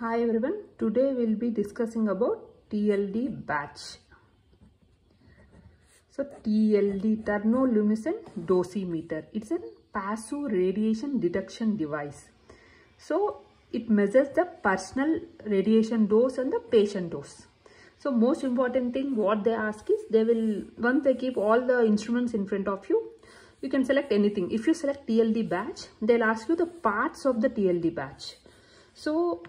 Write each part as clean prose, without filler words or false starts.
Hi everyone, today we'll be discussing about TLD batch. So TLD, thermoluminescent dosimeter. It's a passive radiation detection device. So it measures the personal radiation dose and the patient dose. So most important thing what they ask is, once they keep all the instruments in front of you, you can select anything. If you select TLD batch, they'll ask you the parts of the TLD batch. So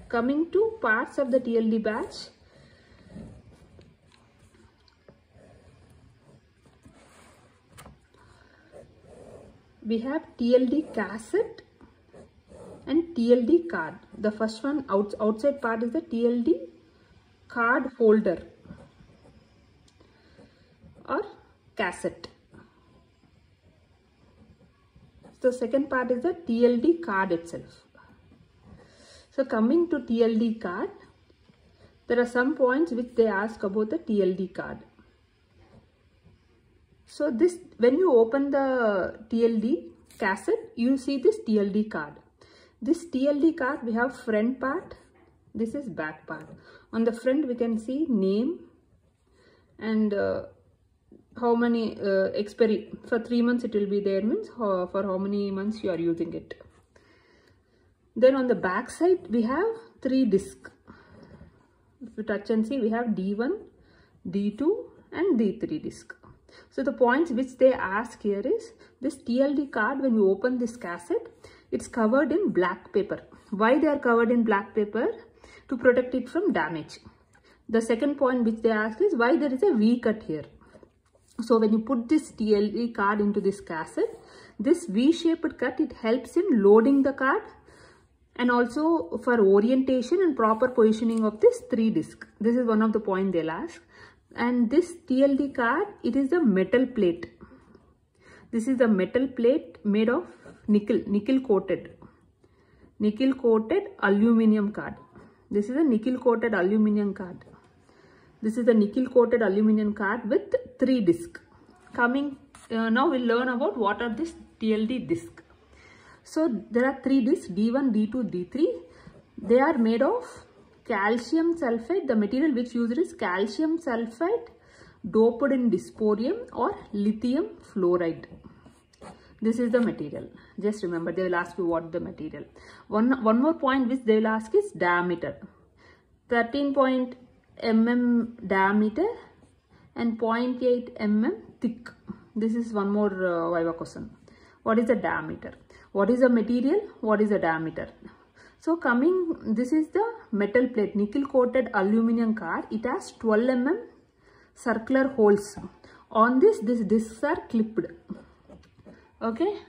coming to parts of the TLD batch, we have TLD cassette and TLD card. The first one outside part is the TLD card holder or cassette. The second part is the TLD card itself. So coming to TLD card, there are some points which they ask about the TLD card. So this, when you open the TLD cassette, you see this TLD card. This TLD card, we have front part, this is back part. On the front we can see name and how many expiry. For 3 months it will be there, means for how many months you are using it. Then on the back side we have 3 discs. If you touch and see, we have D1, D2 and D3 disc. So the points which they ask here is, this TLD card, when you open this cassette, it's covered in black paper. Why they are covered in black paper? To protect it from damage. The second point which they ask is, why there is a V cut here? So when you put this TLD card into this cassette, this V-shaped cut, it helps in loading the card and also for orientation and proper positioning of this 3 disc. This is one of the points they'll ask. And this TLD card, it is a metal plate. This is a metal plate made of nickel coated aluminum card. This is a nickel coated aluminum card. This is a nickel coated aluminum card with 3 discs. Now we'll learn about what are this TLD disc. So there are 3 discs, D1, D2, D3. They are made of calcium sulfate. The material which used is calcium sulfate doped in dysprosium or lithium fluoride. This is the material. Just remember, they will ask you what the material. One more point which they will ask is diameter. 13 mm diameter and 0.8 mm thick. This is one more Viva question. What is the diameter? What is the material? What is the diameter? So this is the metal plate, nickel coated aluminum card. It has 12 mm circular holes. On this, these discs are clipped. Okay.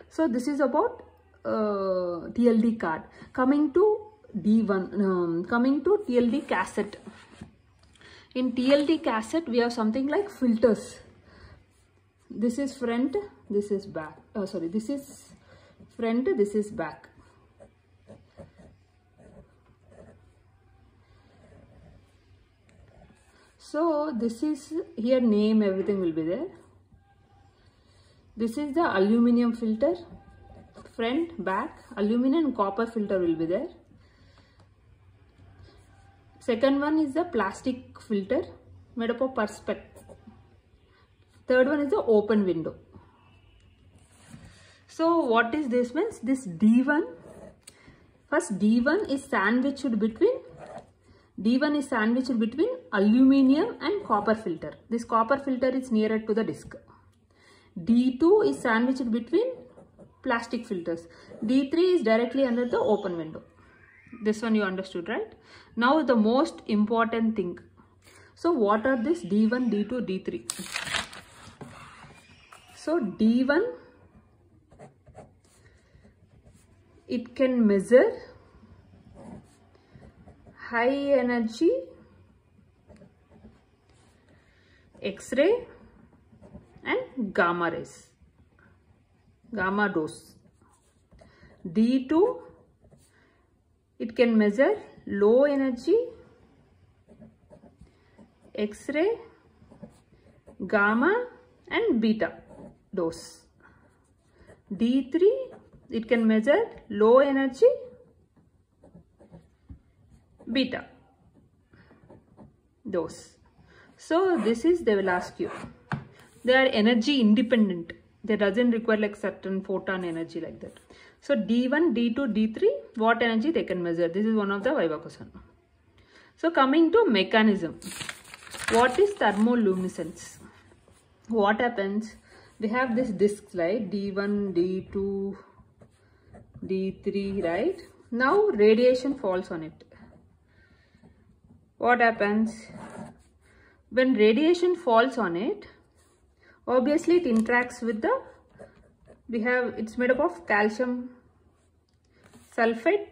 So this is about TLD card. Coming to D1, coming to TLD cassette. In TLD cassette, we have something like filters. This is front, this is back. This is front, this is back. So this is here, name, everything will be there. This is the aluminum filter, front, back, aluminum and copper filter will be there. Second one is the plastic filter made up of perspex. Third one is the open window. So what is this means? This D1, first D1 is sandwiched between aluminum and copper filter. This copper filter is nearer to the disc. D2 is sandwiched between plastic filters. D3 is directly under the open window. This one you understood, right? Now the most important thing. So what are this D1, D2, D3? So D1, it can measure high energy X-ray and gamma rays, gamma dose. D2, it can measure low energy X-ray, gamma and beta dose. D3, it can measure low energy beta dose. So this is, they will ask you. They are energy independent. They doesn't require like certain photon energy like that. So D1, D2, D3, what energy they can measure? This is one of the Viva question. So coming to mechanism. What is thermoluminescence? What happens? We have this disc, right? D1, D2, D3, right? Now radiation falls on it. What happens? When radiation falls on it, obviously it interacts with the, it's made up of calcium sulfate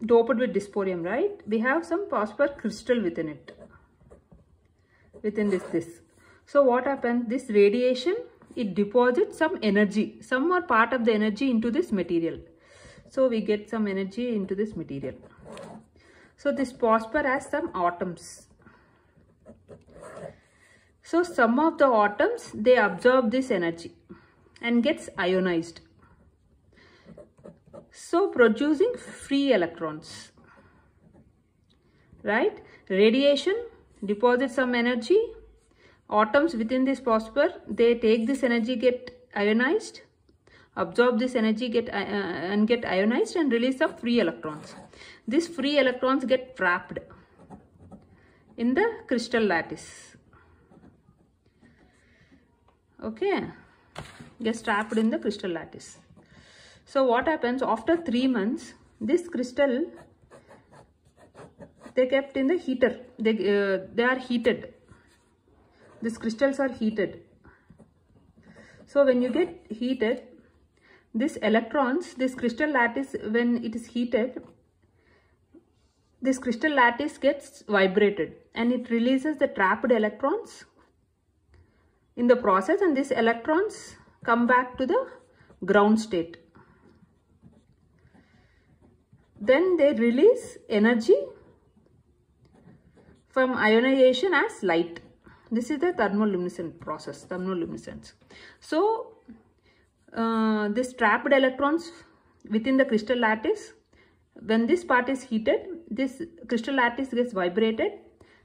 doped with dysprosium, right? We have some phosphor crystal within it, within this disc. So what happens? This radiation, it deposits some energy, some or part of the energy into this material. So we get some energy into this material. So this phosphor has some atoms. So some of the atoms, they absorb this energy and gets ionized. So producing free electrons, right? Radiation deposits some energy. Atoms within this phosphor, they take this energy, get ionized, absorb this energy, get ionized and release some free electrons. These free electrons get trapped in the crystal lattice. Okay, gets trapped in the crystal lattice. So what happens after 3 months? This crystal, they kept in the heater. They are heated. These crystals are heated. So when you get heated, these electrons, this crystal lattice, when it is heated, this crystal lattice gets vibrated and it releases the trapped electrons in the process, and these electrons come back to the ground state. Then they release energy from ionization as light. This is the thermoluminescent process, thermoluminescence. So this trapped electrons within the crystal lattice, when this part is heated, this crystal lattice gets vibrated.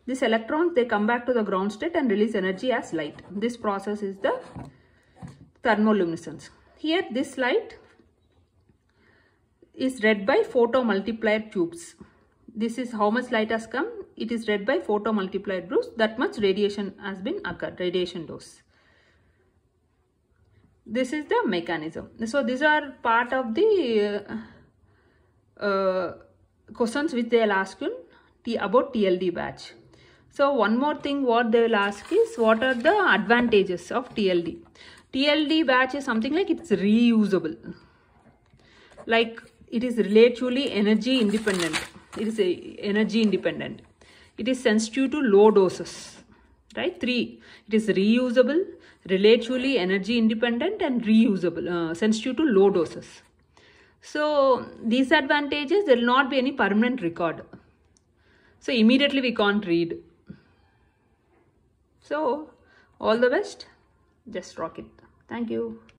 These electrons, they come back to the ground state and release energy as light. This process is the thermoluminescence. Here this light is read by photomultiplier tubes. This is how much light has come. It is read by photomultiplier tubes. That much radiation has been occurred, radiation dose. This is the mechanism. So these are part of the questions which they will ask you about TLD batch. So one more thing what they will ask is, what are the advantages of TLD? TLD batch is something like it's reusable. Like it is relatively energy independent. It is energy independent. It is sensitive to low doses. Right? 3. It is reusable, relatively energy independent and reusable, sensitive to low doses. So these advantages, there will not be any permanent record. So immediately we can't read. So all the best. Just rock it. Thank you.